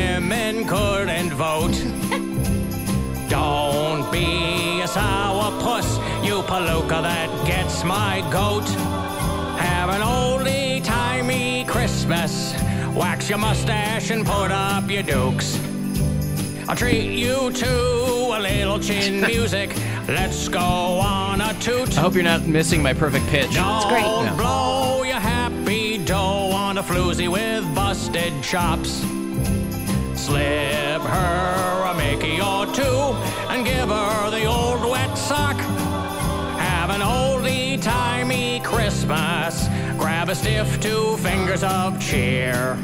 women couldn't vote. Don't be a sourpuss, you palooka that gets my goat. Have an oldie-timey Christmas. Wax your mustache and put up your dukes. I'll treat you to a little chin music. Let's go on a toot. I hope you're not missing my perfect pitch. Don't It's great. blow your happy dough on a floozy with busted chops. Slip her a Mickey or two and give her the old wet sock. Have an oldie-timey Christmas. Grab a stiff 2 fingers of cheer.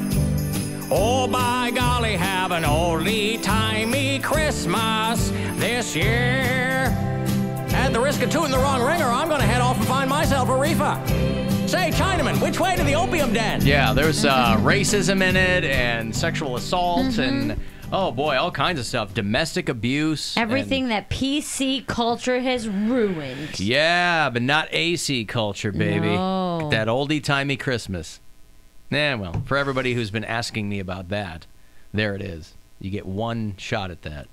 Oh, by golly, have an oldie-timey Christmas this year. At the risk of tooting the wrong ringer, I'm going to head off and find myself a reefer. Say, Chinaman, which way to the opium den? Yeah, there's racism in it and sexual assault and, oh boy, all kinds of stuff. Domestic abuse. Everything that PC culture has ruined. Yeah, but not AC culture, baby. No. That oldie-timey Christmas. Yeah, well, for everybody who's been asking me about that, there it is. You get one shot at that.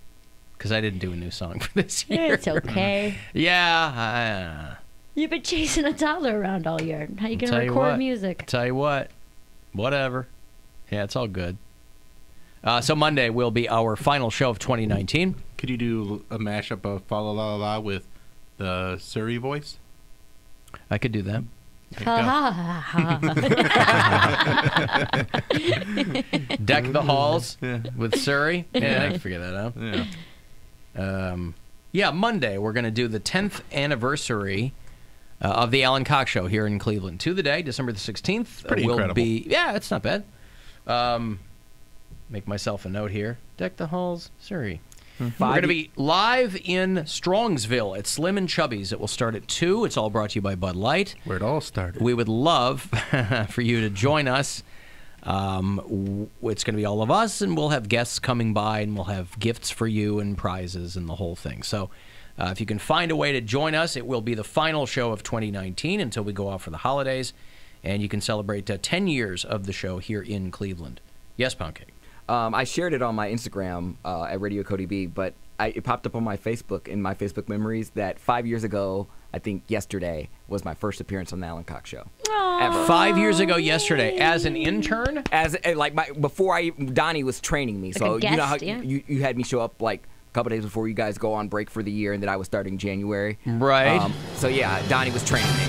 Because I didn't do a new song for this year. It's okay. Yeah. You've been chasing a dollar around all year. How you going to Tell you record what. music? Tell you what. Whatever. Yeah, it's all good. So Monday will be our final show of 2019. Could you do a mashup of Fa La La La with the Surrey voice? I could do that. Deck the halls with Surrey. Yeah, I can figure that out. Yeah, Monday we're going to do the 10th anniversary of the Alan Cox Show here in Cleveland. To the day, December the 16th. Pretty incredible. Yeah, it's not bad. Make myself a note here. Deck the halls, Surrey. We're going to be live in Strongsville at Slim and Chubby's. It will start at 2. It's all brought to you by Bud Light. Where it all started. We would love for you to join us. It's going to be all of us, and we'll have guests coming by, and we'll have gifts for you and prizes and the whole thing. So if you can find a way to join us, it will be the final show of 2019 until we go off for the holidays, and you can celebrate 10 years of the show here in Cleveland. Yes, Poundcake. I shared it on my Instagram at Radio Cody B, but it popped up on my Facebook in my Facebook memories that 5 years ago, I think yesterday, was my first appearance on the Alan Cox Show. Ever. 5 years ago yesterday, as an intern? As before Donnie was training me. Like so a guest, you know how yeah. you had me show up like a couple days before you guys go on break for the year, and then I was starting January. Right. So yeah, Donnie was training me.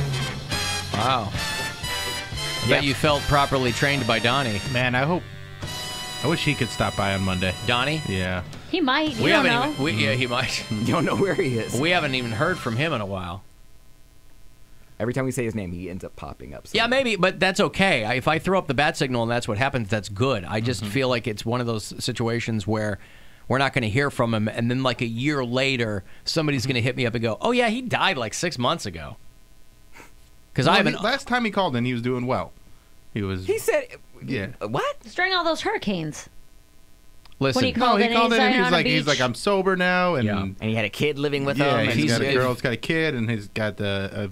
Wow. I bet you felt properly trained by Donnie. Man, I wish he could stop by on Monday. Donnie? Yeah. He might. You We don't haven't know. even. Yeah, he might. You don't know where he is. We haven't even heard from him in a while. Every time we say his name, he ends up popping up. Yeah, maybe, but that's okay. If I throw up the bat signal and that's what happens, that's good. I just feel like it's one of those situations where we're not going to hear from him, and then like a year later, somebody's going to hit me up and go, "Oh yeah, he died like 6 months ago." Because I haven't. Last time he called in, he was doing well. He said, Yeah. What? During all those hurricanes. Listen, When he called in, he called in and on a he's like, beach. I'm sober now, and Yeah. And he had a kid living with yeah, him. and he's got a he's- girl that's got a kid, and he's got a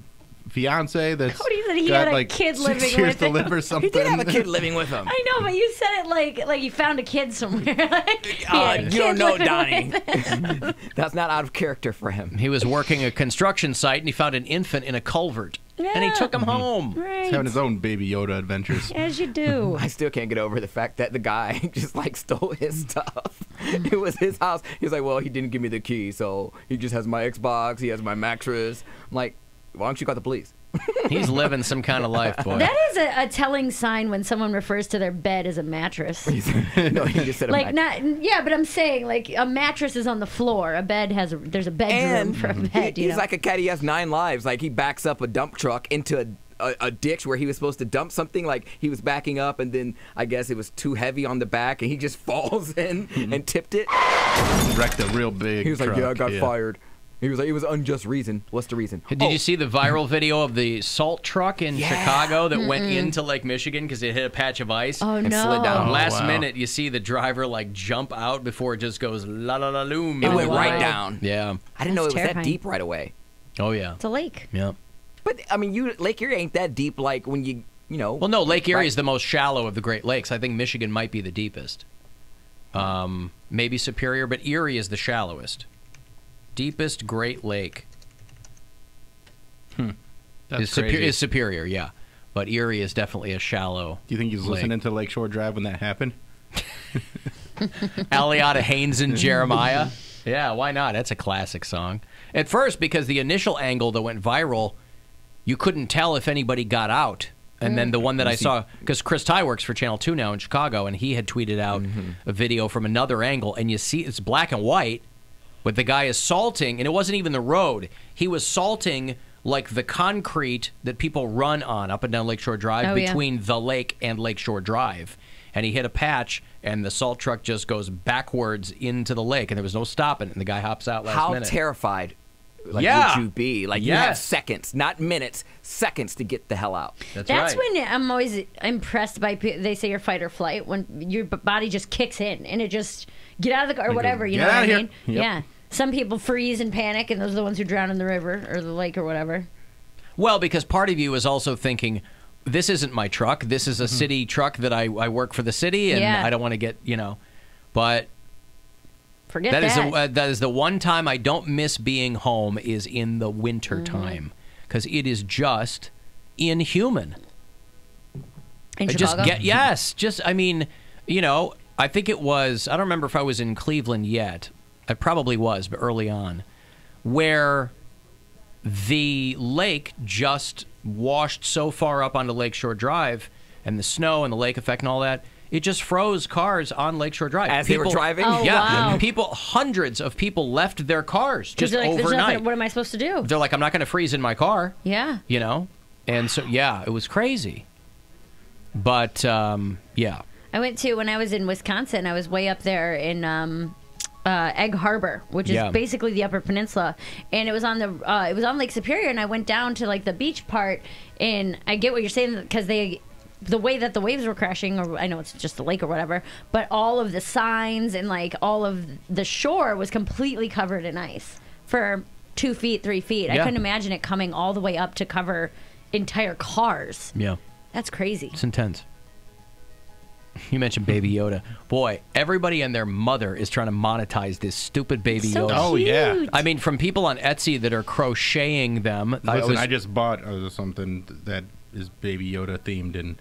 fiance that's Cody said he got had a like kid 6 living years with to him. live or something. He did have a kid living with him. I know, but you said it like you found a kid somewhere. Like, he had a You kid don't know, living Donnie. with him. That's not out of character for him. he was working a construction site and he found an infant in a culvert, and he Yeah. took him home. Right. He's having his own Baby Yoda adventures. As you do. I still can't get over the fact that the guy just like stole his stuff. It was his house. He was like, well, he didn't give me the key, so he just has my Xbox, he has my mattress. I'm like, why don't you call the police? He's living some kind of life, boy. That is a telling sign when someone refers to their bed as a mattress. No, he just said a Like mattress. yeah, but I'm saying like a mattress is on the floor. A bed there's a bedroom And for a bed. he's like a cat. He has 9 lives. Like he backs up a dump truck into a ditch where he was supposed to dump something. Like he was backing up, and then I guess it was too heavy on the back, and he just falls in and tipped it. Wrecked a real big He was like, truck. "Yeah, I got fired." He was like, "It was unjust reason." What's the reason? Did you see the viral video of the salt truck in Yeah. Chicago that went into Lake Michigan because it hit a patch of ice? Oh and no! slid down. Oh, Last wow. minute, you see the driver like jump out before it just goes la la la loom. It into went the right lake. down. Yeah. I didn't know it That's was terrifying. that deep right away. Oh yeah. It's a lake. Yeah. But I mean, Lake Erie ain't that deep. Like when you know. Well, no, Lake Erie Right. is the most shallow of the Great Lakes. I think Michigan might be the deepest. Maybe Superior, but Erie is the shallowest. Deepest Great Lake That's is Superior, yeah. But Erie is definitely a shallow. Do you think he was lake. listening to Lakeshore Drive when that happened? Aliata Haynes and Jeremiah. Yeah, why not? That's a classic song. At first, because the initial angle that went viral, you couldn't tell if anybody got out. And then the one that I saw, because Chris Ty works for Channel 2 now in Chicago, and he had tweeted out a video from another angle, and you see it's black and white, but the guy is salting, and it wasn't even the road. He was salting like the concrete that people run on up and down Lakeshore Drive between the lake and Lakeshore Drive. And he hit a patch, and the salt truck just goes backwards into the lake, and there was no stopping, and the guy hops out last minute. How terrified would you be? Like, you have seconds, not minutes, seconds to get the hell out. That's when I'm always impressed by they say your fight or flight, when your body just kicks in, and it just, get out of the car, or whatever, you know what I mean? Yep. Yeah. Some people freeze and panic, and those are the ones who drown in the river or the lake or whatever. Well, because part of you is also thinking, this isn't my truck. This is a city truck that I work for the city, and I don't want to get, but forget that. That is the one time I don't miss being home is in the winter time, because it is just inhuman. In Chicago? I mean, I think it was, I don't remember if I was in Cleveland yet. I probably was, but early on, where the lake just washed so far up onto Lakeshore Drive, and the snow and the lake effect and all that, it just froze cars on Lakeshore Drive. As they were driving? Oh, yeah. wow. Hundreds of people left their cars just like, overnight. What am I supposed to do? They're like, I'm not going to freeze in my car. Yeah. And so, it was crazy. But, yeah. I went to, when I was in Wisconsin, I was way up there in Egg Harbor, which is basically the Upper Peninsula, and it was on Lake Superior, and I went down to like the beach part, and I get what you're saying, because the way that the waves were crashing, or I know it's just the lake or whatever, but all of the signs and like all of the shore was completely covered in ice for 2 feet, 3 feet. I couldn't imagine it coming all the way up to cover entire cars. Yeah. That's crazy. It's intense. You mentioned Baby Yoda. Boy, everybody and their mother is trying to monetize this stupid Baby So Yoda. Oh, yeah. cute. I mean, from people on Etsy that are crocheting them. Listen, I just bought something that is Baby Yoda themed and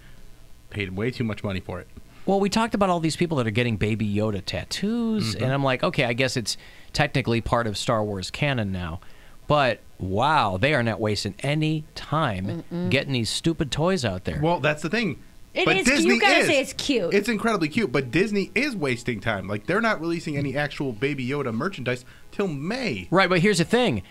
paid way too much money for it. Well, we talked about all these people that are getting Baby Yoda tattoos, and I'm like, okay, I guess it's technically part of Star Wars canon now. But, wow, they are not wasting any time getting these stupid toys out there. Well, that's the thing. It is. Disney You gotta say it's cute. It's incredibly cute, but Disney is wasting time. Like, they're not releasing any actual Baby Yoda merchandise till May. Right, but here's the thing.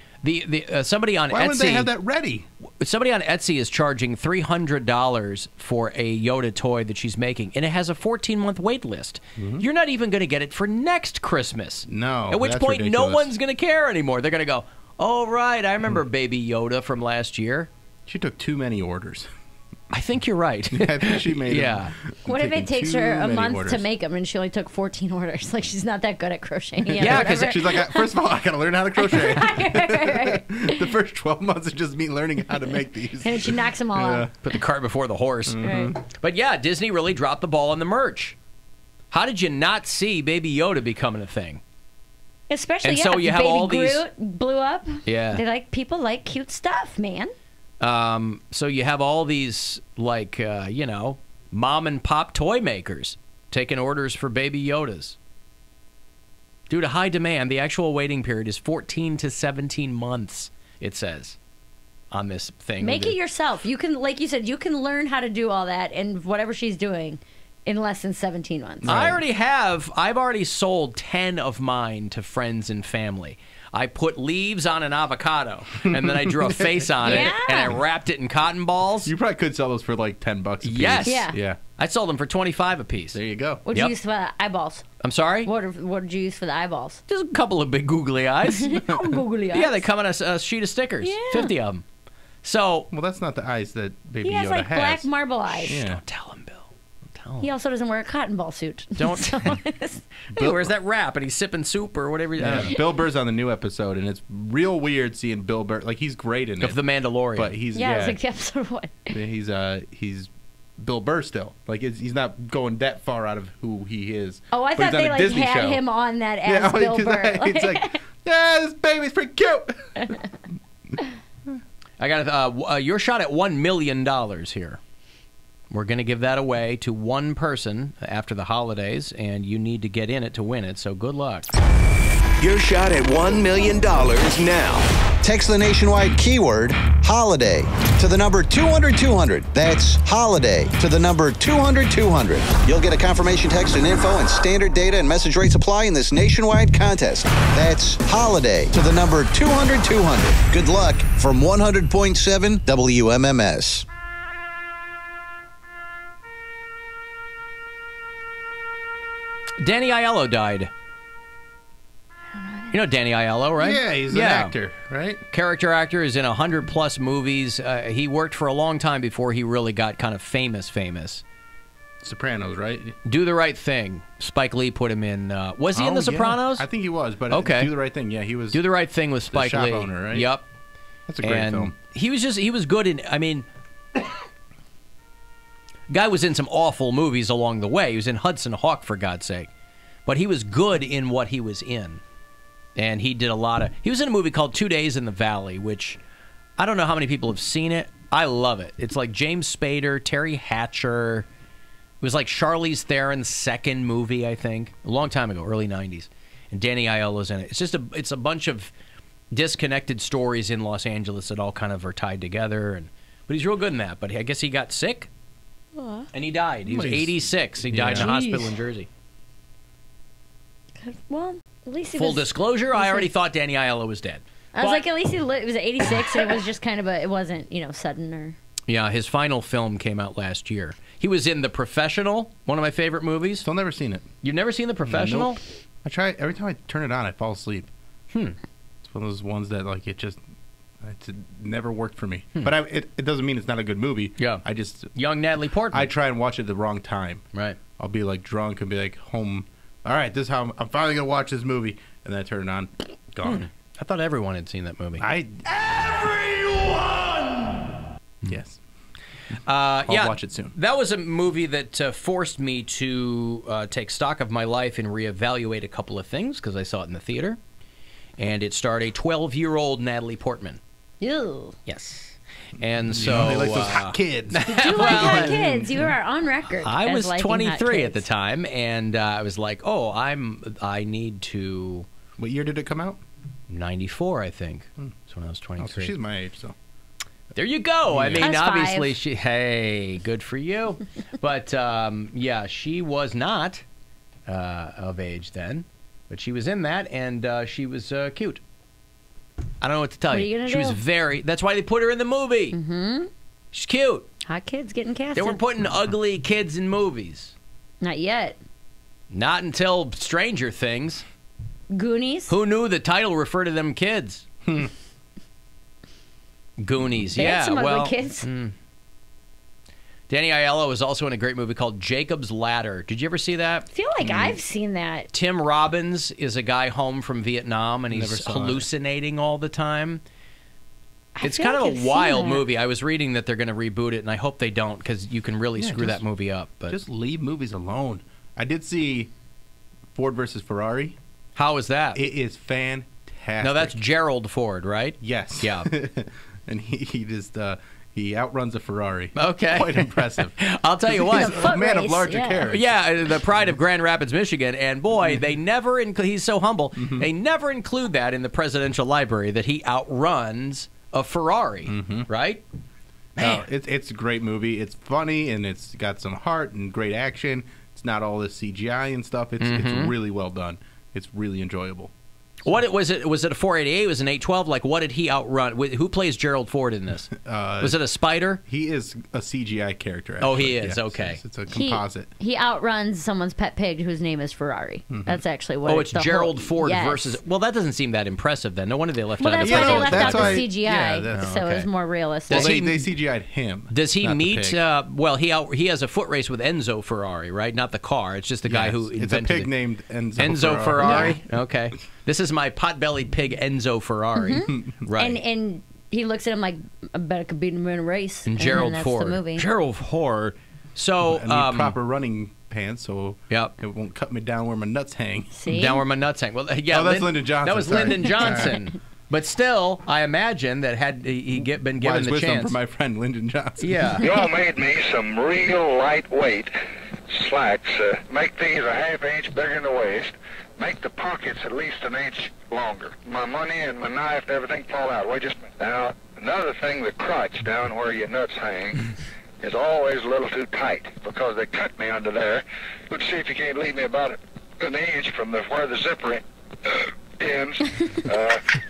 Somebody on Why Etsy... wouldn't they have that ready? Somebody on Etsy is charging $300 for a Yoda toy that she's making, and it has a 14-month wait list. You're not even going to get it for next Christmas. No, At which that's point, ridiculous. no one's going to care anymore. They're going to go, oh, right, I remember Baby Yoda from last year. She took too many orders. I think you're right. I think she made Yeah. What if it takes her a month orders. to make them, and she only took 14 orders? Like, she's not that good at crocheting yet. Yeah, or 'cause whatever. She's like, first of all, I gotta learn how to crochet. Right. The first 12 months is just me learning how to make these. And then she knocks them all out. Put the cart before the horse. Right. But yeah, Disney really dropped the ball on the merch. How did you not see Baby Yoda becoming a thing? Especially, And so you have Baby all these- Groot blew up. Yeah. People like cute stuff, man. So you have all these, like, mom and pop toy makers taking orders for Baby Yodas. Due to high demand, the actual waiting period is 14 to 17 months, it says on this thing. Make it yourself. You can, like you said, you can learn how to do all that and whatever she's doing in less than 17 months. I've already sold 10 of mine to friends and family. I put leaves on an avocado, and then I drew a face on it, and I wrapped it in cotton balls. You probably could sell those for like $10 a piece. Yes. Yeah. I sold them for $25 a piece. There you go. What'd you use for the eyeballs? I'm sorry? What did you use for the eyeballs? Just a couple of big googly eyes. Googly eyes. Yeah, they come on a sheet of stickers. Yeah. 50 of them. So, Well, that's not the eyes that Baby He has Yoda like has. black marble eyes. Yeah. don't tell him, Bill. Don't tell him. He also doesn't wear a cotton ball suit. Don't So tell him. it's- Hey, where's that wrap? And he's sipping soup or whatever. Yeah. Bill Burr's on the new episode, and it's real weird seeing Bill Burr. Like, he's great in it. Of The Mandalorian. But he's yeah, it's like the episode one. he's Bill Burr still. Like he's not going that far out of who he is. Oh, I But thought he's on they a Disney had show. him on that as Bill Burr. It's like, yeah, this baby's pretty cute. I got your shot at $1 million here. We're going to give that away to one person after the holidays, and you need to get in it to win it, so good luck. Your shot at $1 million now. Text the nationwide keyword holiday to the number 200-200. That's holiday to the number 200-200. You'll get a confirmation text and info, and standard data and message rates apply in this nationwide contest. That's holiday to the number 200-200. Good luck from 100.7 WMMS. Danny Aiello died. You know Danny Aiello, right? Yeah, he's an actor, right? Character actor, is in 100+ movies. He worked for a long time before he really got kind of famous. Sopranos, right? Do the Right Thing. Spike Lee put him in. Was he in The Sopranos? Yeah. I think he was, but okay. Do the Right Thing. Yeah, he was. Do the Right Thing with Spike the shop Lee. owner, right? Yep. That's a great film. He was good in. I mean, guy was in some awful movies along the way. He was in Hudson Hawk, for God's sake, but he was good in what he was in. And he did a lot of... He was in a movie called 2 Days in the Valley, which I don't know how many people have seen it. I love it. It's like James Spader, Terry Hatcher. It was like Charlize Theron's second movie, I think. A long time ago, early 90s. And Danny Aiello's in it. It's a bunch of disconnected stories in Los Angeles that all kind of are tied together. But he's real good in that. But I guess he got sick, and he died. He was 86. He died in a hospital in Jersey. Well... At least he Full was, disclosure, I already thought Danny Aiello was dead. I was like, at least it was 86, and it was just kind of it wasn't, sudden or... Yeah, his final film came out last year. He was in The Professional, one of my favorite movies. Still never seen it. You've never seen The Professional? Nope. I try, every time I turn it on, I fall asleep. It's one of those ones that, like, it never worked for me. But it doesn't mean it's not a good movie. Yeah. Young Natalie Portman. I try and watch it the wrong time. Right. I'll be, like, drunk and be, like, home... All right, this is how I'm finally going to watch this movie. And then I turn it on, gone. I thought everyone had seen that movie. Everyone! Yes. I'll watch it soon. That was a movie that forced me to take stock of my life and reevaluate a couple of things, because I saw it in the theater. And it starred a 12-year-old Natalie Portman. Ew. Yes. And so... they like those hot kids. You like hot kids. You are on record. I was as 23 at the time, and I was like, oh, I need to... What year did it come out? 94, I think. That's when I was 23. Oh, so she's my age, so... There you go. I mean, I was obviously, 5. hey, good for you. But, yeah, she was not of age then. But she was in that, and she was cute. I don't know what to tell What you. are you gonna She was do? very... That's why they put her in the movie. Mm-hmm. She's cute. Hot kids getting casted. They weren't putting ugly kids in movies. Not yet. Not until Stranger Things. Goonies. Who knew the title referred to them kids? Goonies, They yeah. had some well, ugly kids. Danny Aiello was also in a great movie called Jacob's Ladder. Did you ever see that? I feel like I've seen that. Tim Robbins is a guy home from Vietnam, and Never he's saw it. hallucinating all the time. It's feel kind like of I've a seen wild that. movie. I was reading that they're going to reboot it, and I hope they don't, because you can really screw that movie up. But Just leave movies alone. I did see Ford versus Ferrari. how is that? It is fantastic. No, that's Gerald Ford, right? Yes. Yeah. And he just he outruns a Ferrari. Okay. Quite impressive. I'll tell you what. He's a foot A man of race, larger yeah. character. Yeah, the pride of Grand Rapids, Michigan, and boy, they never he's so humble. They never include that in the presidential library that he outruns a Ferrari, right? No, it's a great movie. It's funny and it's got some heart and great action. It's not all this CGI and stuff. It's really well done. It's really enjoyable. What was it? Was it a 488? Was it an 812? Like, what did he outrun? Who plays Gerald Ford in this? Was it a spider? He is a CGI character. Oh, actually. he is? Yeah, Okay. It's a composite. He outruns someone's pet pig whose name is Ferrari. That's actually what. Oh, it's the Gerald whole, Ford yes. versus. Well, that doesn't seem that impressive then. No wonder they left Well, it out. that's of why the they presidential left out library. the CGI, yeah, that's so it was okay. more realistic. Well, Does he- they CGI'd him. Does he not the meet? pig. Well, he has a foot race with Enzo Ferrari, right? Not the car. It's just the guy Yes, who it's invented a pig it. named Enzo. Enzo Ferrari. Okay, this is my pot-bellied pig Enzo Ferrari. Right. And he looks at him like, I bet I could beat him in a race. And then Gerald that's Ford. the movie. Gerald Ford. So I need proper running pants, so Yep. it won't cut me down where my nuts hang. See? Down where my nuts hang. Well, yeah. Oh, that's Lyndon Johnson. That was sorry. Lyndon Johnson. But still, I imagine that had he been given Wise the wisdom chance. for my friend Lyndon Johnson. Yeah. Y'all made me some real lightweight slacks. Make these a half-inch bigger in the waist. Make the pockets at least an inch longer. My money and my knife and everything fall out. Wait just a minute. Now, another thing, the crotch down where your nuts hang is always a little too tight because they cut me under there. Let's see if you can't leave me about an inch from where the zipper ends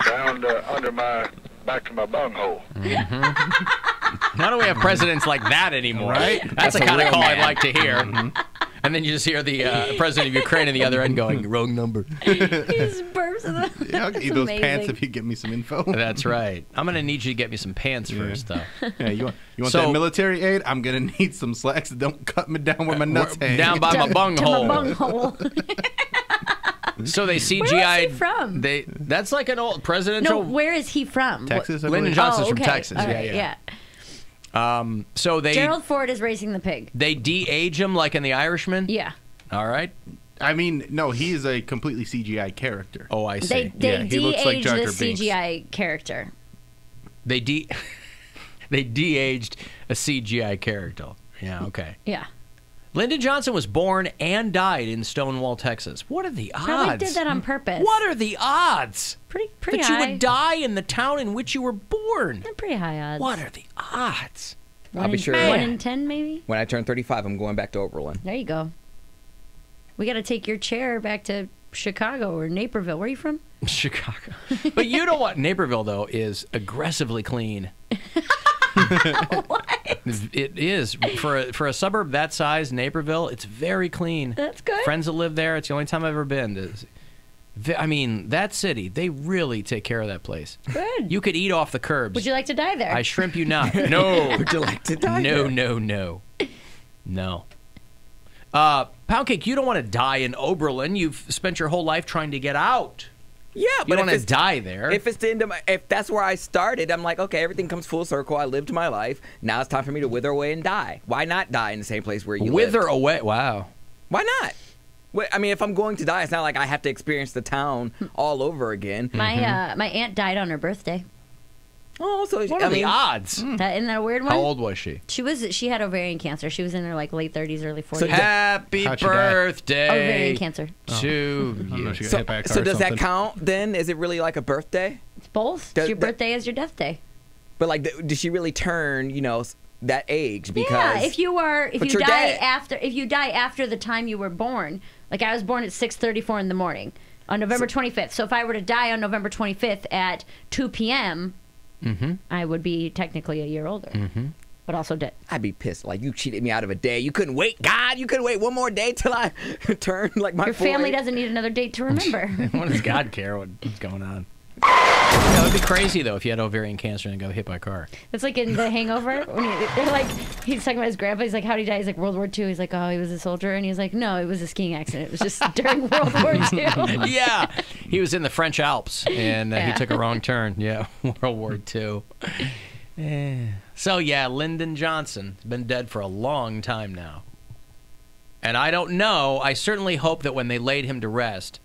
down under my back to my bunghole. How do we have presidents like that anymore? Right? That's the a kind of real call I'd man. like to hear. And then you just hear the president of Ukraine on the other end going, wrong number. He just burps in the Yeah, I'll get you That's those amazing. pants if you get me some info. That's right. I'm going to need you to get me some pants first, though. Yeah, you want So- that military aid? I'm gonna need some slacks that don't cut me down where my nuts hang. Down by my To bunghole. my bunghole. So they CGI'd. Where is he from? That's like an old presidential. No, where is he from? Texas, I Lyndon believe. Johnson's Oh, from okay. Texas. All Yeah, right, yeah. So they Gerald Ford is racing the pig. they de-age him like in The Irishman. Yeah. All right. I mean, no, he is a completely CGI character. Oh, I see. They Yeah, he looks like de-aged Jar the Jar Binks. CGI character. They they de-aged a CGI character. Yeah. Okay. Yeah. Lyndon Johnson was born and died in Stonewall, Texas. What are the odds? Probably did that on purpose. What are the odds Pretty that high. you would die in the town in which you were born? They're pretty high odds. What are the odds? I'll be sure. 1 in 10, maybe? When I turn 35, I'm going back to Oberlin. There you go. We got to take your chair back to Chicago or Naperville. Where are you from? Chicago. But you know what? Naperville, though, is aggressively clean. What? It is. For a suburb that size, Naperville, it's very clean. That's good. Friends that live there, it's the only time I've ever been. I mean, that city, they really take care of that place. Good. You could eat off the curbs. Would you like to die there? I shrimp you not. No. Would you like to die? No, no, no. No. Poundcake, you don't want to die in Oberlin. You've spent your whole life trying to get out. Yeah, You but don't want if to it's die there. If it's the end of if that's where I started, I'm like, okay, everything comes full circle. I lived my life. Now it's time for me to wither away and die. Why not die in the same place where you Wither lived? away. Wow. Why not? I mean, if I'm going to die, it's not like I have to experience the town all over again. my aunt died on her birthday. Oh, so What I are the mean, odds? Isn't that a weird one? How old was she? She had ovarian cancer. She was in her late 30s, early 40s. So Happy How'd she die? birthday ovarian cancer. to I don't know, you. she got so, hit by a car so or does that something. count then? Is it really like a birthday? It's both. Does- Your birthday is your death day. But like, did she really turn, that age? Because Yeah, if you But die you're dead. after the time you were born, like I was born at 6:34 in the morning on November 25th. So if I were to die on November 25th at 2 p.m., I would be technically a year older, but also dead. I'd be pissed. Like, you cheated me out of a day. You couldn't wait. God, you couldn't wait one more day till I turn like my Your full family age. doesn't need another date to remember. What does God care what's going on? That would be crazy, though, if you had ovarian cancer and got hit by a car. It's like in The Hangover when they're like, he's talking about his grandpa. He's like, how'd he die? He's like, World War II. He's like, oh, he was a soldier. And he's like, no, it was a skiing accident. It was just during World War II. Yeah. He was in the French Alps, and he Yeah. took a wrong turn. Yeah, World War II. So, yeah, Lyndon Johnson has been dead for a long time now. And I don't know. I certainly hope that when they laid him to rest,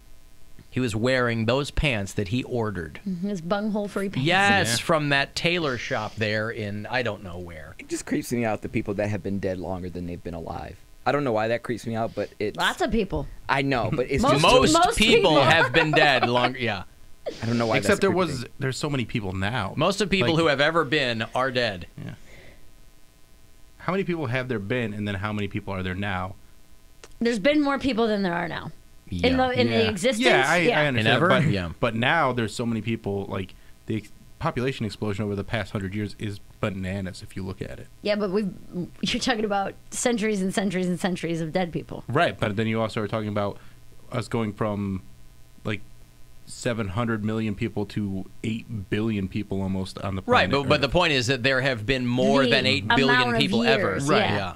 he was wearing those pants that he ordered. His bunghole free pants. Yes, from that tailor shop there in I don't know where. It just creeps me out, the people that have been dead longer than they've been alive. I don't know why that creeps me out, but it's... Lots of people. I know, but it's Most- just... Most people people. have been dead longer. Yeah. I don't know why Except that's a there creepy thing. there's so many people now. Most of people Like- who have ever been are dead. How many people have there been, and then how many people are there now? There's been more people than there are now. In the Yeah. existence. Yeah, I understand. And ever? But, Yeah. but now there's so many people. Like the population explosion over the past 100 years is bananas if you look at it. Yeah, but you're talking about centuries and centuries and centuries of dead people. Right, but then you also are talking about us going from like 700 million people to 8 billion people almost on the Right, planet. but the point is that there have been more The than 8 amount billion of people ever. years, Right. yeah.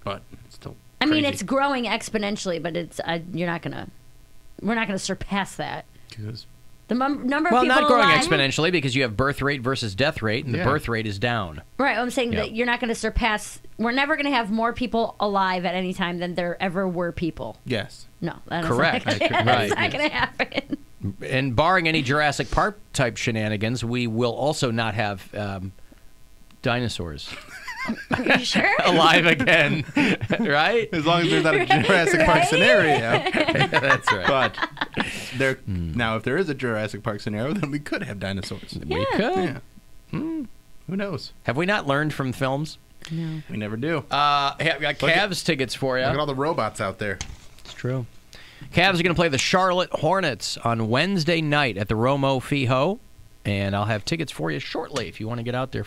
But it's still. I mean, crazy. it's growing exponentially, but it's we're not gonna surpass that. Because The number of Well, people not growing alive, exponentially because you have birth rate versus death rate, and the Yeah. birth rate is down. Right, I'm saying that you're not going to surpass. We're never going to have more people alive at any time than there ever were people. Yes. No, that's Correct. Not gonna, Right. that's not going to happen. And barring any Jurassic Park type shenanigans, we will also not have dinosaurs Are you sure? alive again, right? As long as there's not a Jurassic Park scenario. That's right. But now, if there is a Jurassic Park scenario, then we could have dinosaurs. We could. Yeah. Who knows? Have we not learned from films? No. We never do. Hey, I've got Cavs tickets for you. Look at all the robots out there. It's true. Cavs are going to play the Charlotte Hornets on Wednesday night at the Romo Fijo, and I'll have tickets for you shortly if you want to get out there